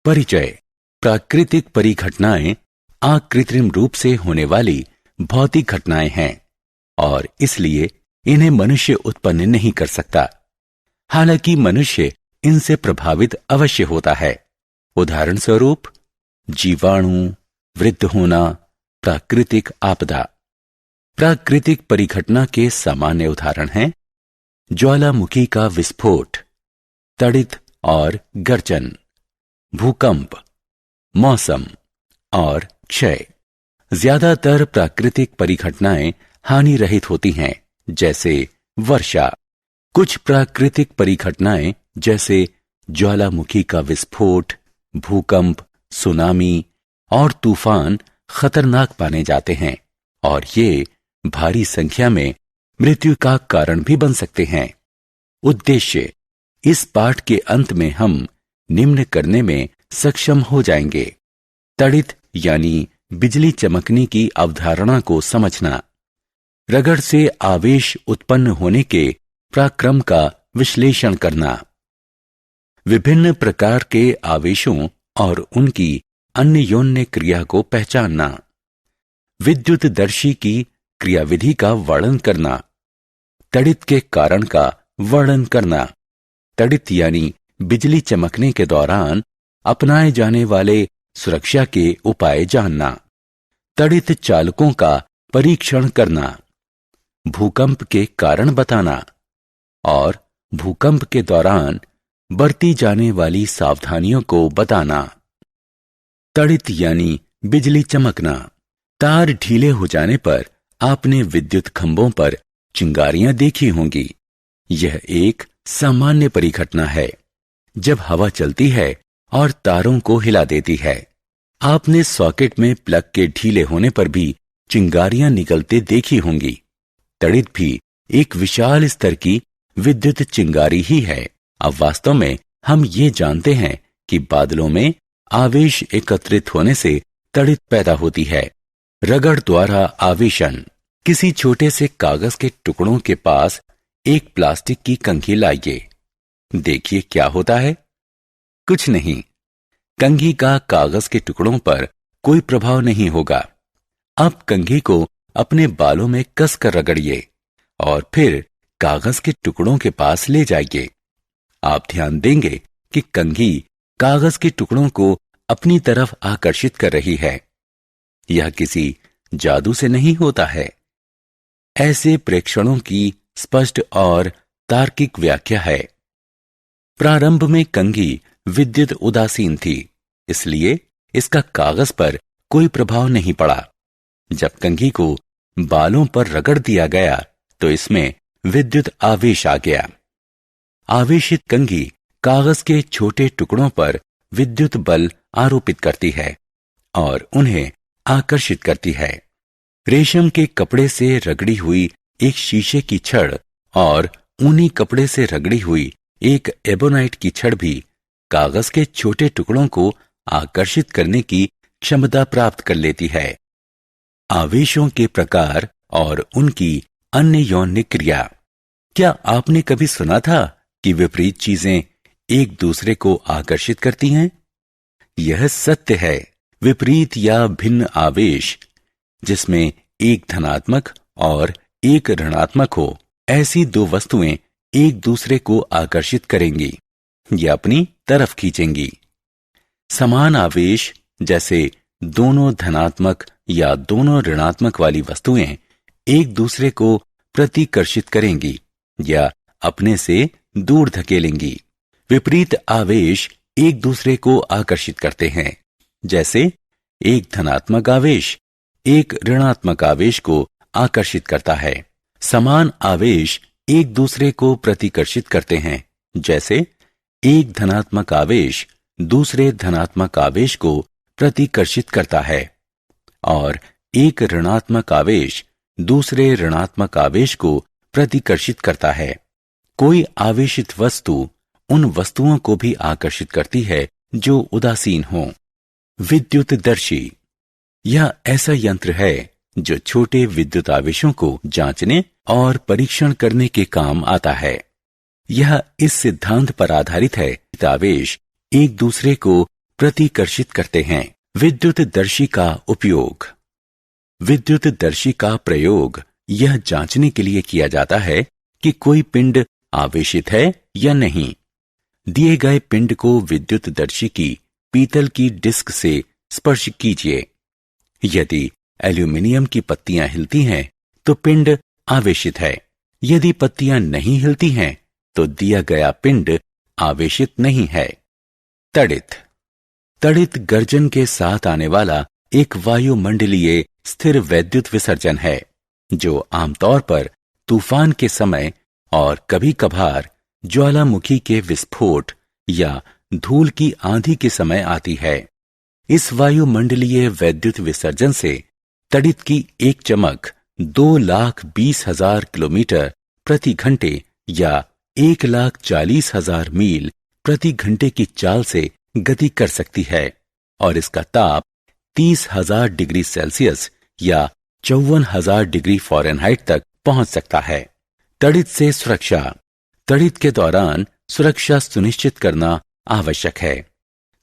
परिचय। प्राकृतिक परिघटनाएं अकृत्रिम रूप से होने वाली भौतिक घटनाएं हैं और इसलिए इन्हें मनुष्य उत्पन्न नहीं कर सकता। हालांकि मनुष्य इनसे प्रभावित अवश्य होता है। उदाहरण स्वरूप जीवाणु, वृद्ध होना, प्राकृतिक आपदा। प्राकृतिक परिघटना के सामान्य उदाहरण हैं ज्वालामुखी का विस्फोट, तड़ित और गर्जन, भूकंप, मौसम और क्षय। ज्यादातर प्राकृतिक परिघटनाएं हानि रहित होती हैं, जैसे वर्षा। कुछ प्राकृतिक परिघटनाएं जैसे ज्वालामुखी का विस्फोट, भूकंप, सुनामी और तूफान खतरनाक माने जाते हैं और ये भारी संख्या में मृत्यु का कारण भी बन सकते हैं। उद्देश्य: इस पाठ के अंत में हम निम्न करने में सक्षम हो जाएंगे। तड़ित यानी बिजली चमकने की अवधारणा को समझना, रगड़ से आवेश उत्पन्न होने के प्रक्रम का विश्लेषण करना, विभिन्न प्रकार के आवेशों और उनकी अन्योन्य क्रिया को पहचानना, विद्युतदर्शी की क्रियाविधि का वर्णन करना, तड़ित के कारण का वर्णन करना, तड़ित यानी बिजली चमकने के दौरान अपनाए जाने वाले सुरक्षा के उपाय जानना, तड़ित चालकों का परीक्षण करना, भूकंप के कारण बताना और भूकंप के दौरान बरती जाने वाली सावधानियों को बताना। तड़ित यानी बिजली चमकना। तार ढीले हो जाने पर आपने विद्युत खंभों पर चिंगारियां देखी होंगी। यह एक सामान्य परिघटना है जब हवा चलती है और तारों को हिला देती है। आपने सॉकेट में प्लग के ढीले होने पर भी चिंगारियां निकलते देखी होंगी। तड़ित भी एक विशाल स्तर की विद्युत चिंगारी ही है। अब वास्तव में हम ये जानते हैं कि बादलों में आवेश एकत्रित होने से तड़ित पैदा होती है। रगड़ द्वारा आवेशन। किसी छोटे से कागज के टुकड़ों के पास एक प्लास्टिक की कंघी लाइए। देखिए क्या होता है। कुछ नहीं, कंघी का कागज के टुकड़ों पर कोई प्रभाव नहीं होगा। अब कंघी को अपने बालों में कसकर रगड़िए और फिर कागज के टुकड़ों के पास ले जाइए। आप ध्यान देंगे कि कंघी कागज के टुकड़ों को अपनी तरफ आकर्षित कर रही है। यह किसी जादू से नहीं होता है। ऐसे प्रेक्षणों की स्पष्ट और तार्किक व्याख्या है। प्रारंभ में कंघी विद्युत उदासीन थी, इसलिए इसका कागज पर कोई प्रभाव नहीं पड़ा। जब कंघी को बालों पर रगड़ दिया गया तो इसमें विद्युत आवेश आ गया। आवेशित कंघी कागज के छोटे टुकड़ों पर विद्युत बल आरोपित करती है और उन्हें आकर्षित करती है। रेशम के कपड़े से रगड़ी हुई एक शीशे की छड़ और ऊनी कपड़े से रगड़ी हुई एक एबोनाइट की छड़ भी कागज के छोटे टुकड़ों को आकर्षित करने की क्षमता प्राप्त कर लेती है। आवेशों के प्रकार और उनकी अन्य यौन क्रिया। क्या आपने कभी सुना था कि विपरीत चीजें एक दूसरे को आकर्षित करती हैं? यह सत्य है। विपरीत या भिन्न आवेश जिसमें एक धनात्मक और एक ऋणात्मक हो, ऐसी दो वस्तुएं एक दूसरे को आकर्षित करेंगी या अपनी तरफ खींचेंगी। समान आवेश जैसे दोनों धनात्मक या दोनों ऋणात्मक वाली वस्तुएं एक दूसरे को प्रतिकर्षित करेंगी या अपने से दूर धकेलेंगी। विपरीत आवेश एक दूसरे को आकर्षित करते हैं, जैसे एक धनात्मक आवेश एक ऋणात्मक आवेश को आकर्षित करता है। समान आवेश एक दूसरे को प्रतिकर्षित करते हैं, जैसे एक धनात्मक आवेश दूसरे धनात्मक आवेश को प्रतिकर्षित करता है और एक ऋणात्मक आवेश दूसरे ऋणात्मक आवेश को प्रतिकर्षित करता है। कोई आवेशित वस्तु उन वस्तुओं को भी आकर्षित करती है जो उदासीन हों। विद्युतदर्शी यह ऐसा यंत्र है जो छोटे विद्युत आवेशों को जांचने और परीक्षण करने के काम आता है। यह इस सिद्धांत पर आधारित है कि आवेश एक दूसरे को प्रतिकर्षित करते हैं। विद्युतदर्शी का उपयोग। विद्युतदर्शी का प्रयोग यह जांचने के लिए किया जाता है कि कोई पिंड आवेशित है या नहीं। दिए गए पिंड को विद्युतदर्शी की पीतल की डिस्क से स्पर्श कीजिए। यदि एल्यूमिनियम की पत्तियां हिलती हैं तो पिंड आवेशित है। यदि पत्तियां नहीं हिलती हैं तो दिया गया पिंड आवेशित नहीं है। तड़ित। तड़ित गर्जन के साथ आने वाला एक वायुमंडलीय स्थिर वैद्युत विसर्जन है जो आमतौर पर तूफान के समय और कभी कभार ज्वालामुखी के विस्फोट या धूल की आंधी के समय आती है। इस वायुमंडलीय वैद्युत विसर्जन से तड़ित की एक चमक 2,20,000 किलोमीटर प्रति घंटे या 1,40,000 मील प्रति घंटे की चाल से गति कर सकती है और इसका ताप 30,000 डिग्री सेल्सियस या 54,000 डिग्री फ़ारेनहाइट तक पहुंच सकता है। तड़ित से सुरक्षा। तड़ित के दौरान सुरक्षा सुनिश्चित करना आवश्यक है।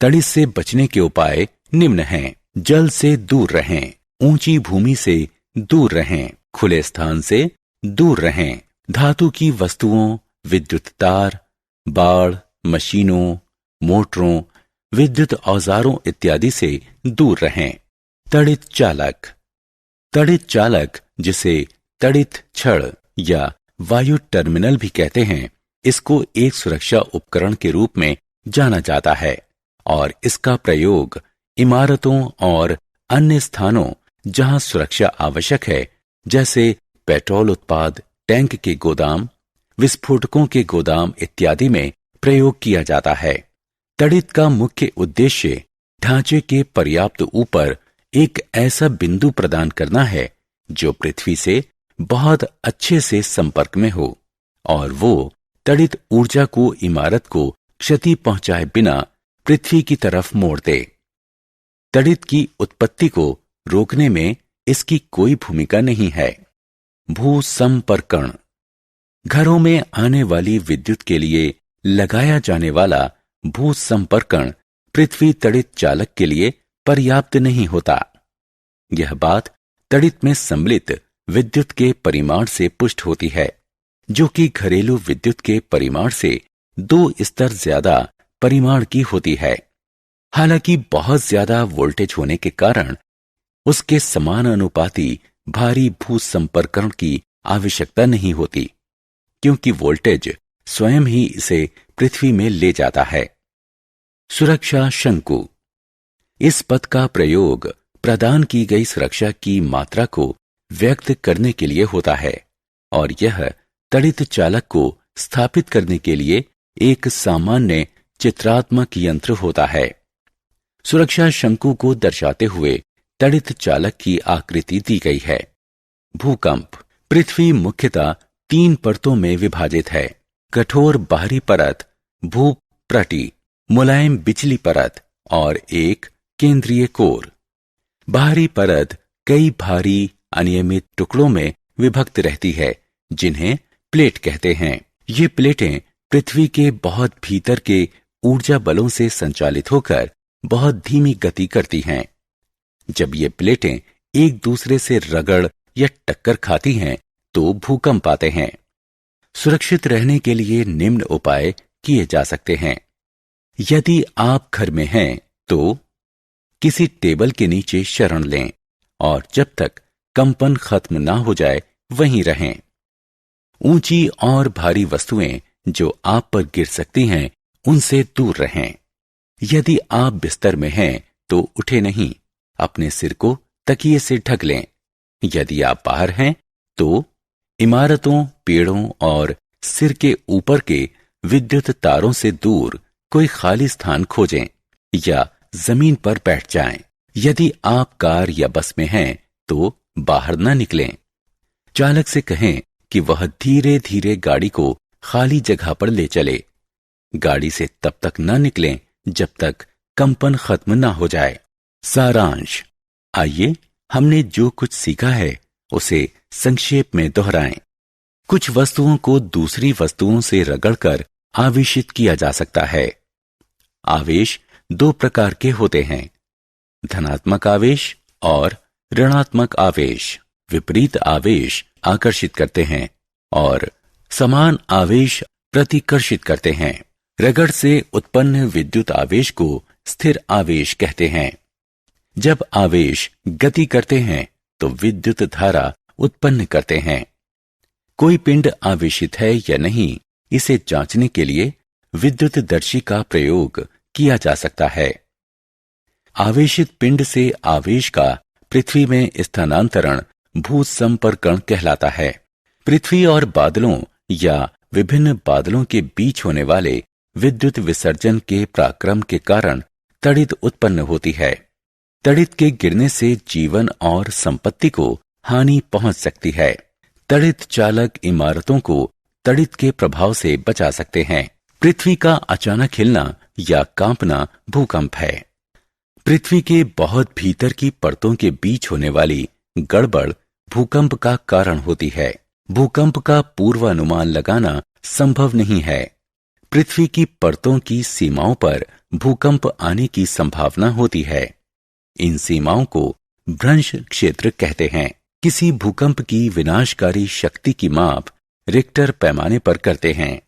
तड़ित से बचने के उपाय निम्न हैं। जल से दूर रहें, ऊंची भूमि से दूर रहें, खुले स्थान से दूर रहें, धातु की वस्तुओं, विद्युत तार, बाड़, मशीनों, मोटरों, विद्युत औजारों इत्यादि से दूर रहें। तड़ित चालक। तड़ित चालक, जिसे तड़ित छड़ या वायु टर्मिनल भी कहते हैं, इसको एक सुरक्षा उपकरण के रूप में जाना जाता है और इसका प्रयोग इमारतों और अन्य स्थानों जहां सुरक्षा आवश्यक है, जैसे पेट्रोल उत्पाद टैंक के गोदाम, विस्फोटकों के गोदाम इत्यादि में प्रयोग किया जाता है। तड़ित का मुख्य उद्देश्य ढांचे के पर्याप्त ऊपर एक ऐसा बिंदु प्रदान करना है जो पृथ्वी से बहुत अच्छे से संपर्क में हो और वो तड़ित ऊर्जा को इमारत को क्षति पहुंचाए बिना पृथ्वी की तरफ मोड़ दे। तड़ित की उत्पत्ति को रोकने में इसकी कोई भूमिका नहीं है। भूसंपर्कण। घरों में आने वाली विद्युत के लिए लगाया जाने वाला भूसंपर्कण पृथ्वी तड़ित चालक के लिए पर्याप्त नहीं होता। यह बात तड़ित में सम्मिलित विद्युत के परिमाण से पुष्ट होती है, जो कि घरेलू विद्युत के परिमाण से 2 स्तर ज्यादा परिमाण की होती है। हालांकि बहुत ज्यादा वोल्टेज होने के कारण उसके समानुपाती भारी भूसंपर्कण की आवश्यकता नहीं होती, क्योंकि वोल्टेज स्वयं ही इसे पृथ्वी में ले जाता है। सुरक्षा शंकु। इस पद का प्रयोग प्रदान की गई सुरक्षा की मात्रा को व्यक्त करने के लिए होता है और यह तड़ित चालक को स्थापित करने के लिए एक सामान्य चित्रात्मक यंत्र होता है। सुरक्षा शंकु को दर्शाते हुए तड़ित चालक की आकृति दी गई है। भूकंप। पृथ्वी मुख्यतः 3 परतों में विभाजित है। कठोर बाहरी परत, भूप्रटी, मुलायम बिचली परत और एक केंद्रीय कोर। बाहरी परत कई भारी अनियमित टुकड़ों में विभक्त रहती है, जिन्हें प्लेट कहते हैं। ये प्लेटें पृथ्वी के बहुत भीतर के ऊर्जा बलों से संचालित होकर बहुत धीमी गति करती हैं। जब ये प्लेटें एक दूसरे से रगड़ या टक्कर खाती हैं तो भूकंप आते हैं। सुरक्षित रहने के लिए निम्न उपाय किए जा सकते हैं। यदि आप घर में हैं तो किसी टेबल के नीचे शरण लें और जब तक कंपन खत्म ना हो जाए वहीं रहें। ऊंची और भारी वस्तुएं जो आप पर गिर सकती हैं उनसे दूर रहें। यदि आप बिस्तर में हैं तो उठे नहीं, अपने सिर को तकिए से ढक लें। यदि आप बाहर हैं तो इमारतों, पेड़ों और सिर के ऊपर के विद्युत तारों से दूर कोई खाली स्थान खोजें या जमीन पर बैठ जाएं। यदि आप कार या बस में हैं तो बाहर न निकलें। चालक से कहें कि वह धीरे धीरे गाड़ी को खाली जगह पर ले चले। गाड़ी से तब तक न निकलें जब तक कंपन खत्म न हो जाए। सारांश। आइए हमने जो कुछ सीखा है उसे संक्षेप में दोहराएं। कुछ वस्तुओं को दूसरी वस्तुओं से रगड़कर आवेशित किया जा सकता है। आवेश दो प्रकार के होते हैं, धनात्मक आवेश और ऋणात्मक आवेश। विपरीत आवेश आकर्षित करते हैं और समान आवेश प्रतिकर्षित करते हैं। रगड़ से उत्पन्न विद्युत आवेश को स्थिर आवेश कहते हैं। जब आवेश गति करते हैं तो विद्युत धारा उत्पन्न करते हैं। कोई पिंड आवेशित है या नहीं, इसे जांचने के लिए विद्युतदर्शी का प्रयोग किया जा सकता है। आवेशित पिंड से आवेश का पृथ्वी में स्थानांतरण भूसंपर्कण कहलाता है। पृथ्वी और बादलों या विभिन्न बादलों के बीच होने वाले विद्युत विसर्जन के पराक्रम के कारण तड़ित उत्पन्न होती है। तड़ित के गिरने से जीवन और संपत्ति को हानि पहुंच सकती है। तड़ित चालक इमारतों को तड़ित के प्रभाव से बचा सकते हैं। पृथ्वी का अचानक हिलना या कांपना भूकंप है। पृथ्वी के बहुत भीतर की परतों के बीच होने वाली गड़बड़ भूकंप का कारण होती है। भूकंप का पूर्वानुमान लगाना संभव नहीं है। पृथ्वी की परतों की सीमाओं पर भूकंप आने की संभावना होती है। इन सीमाओं को भ्रंश क्षेत्र कहते हैं। किसी भूकंप की विनाशकारी शक्ति की माप रिक्टर पैमाने पर करते हैं।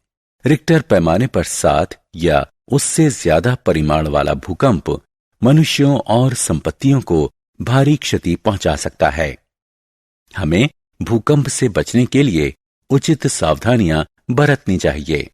रिक्टर पैमाने पर 7 या उससे ज्यादा परिमाण वाला भूकंप मनुष्यों और संपत्तियों को भारी क्षति पहुंचा सकता है। हमें भूकंप से बचने के लिए उचित सावधानियां बरतनी चाहिए।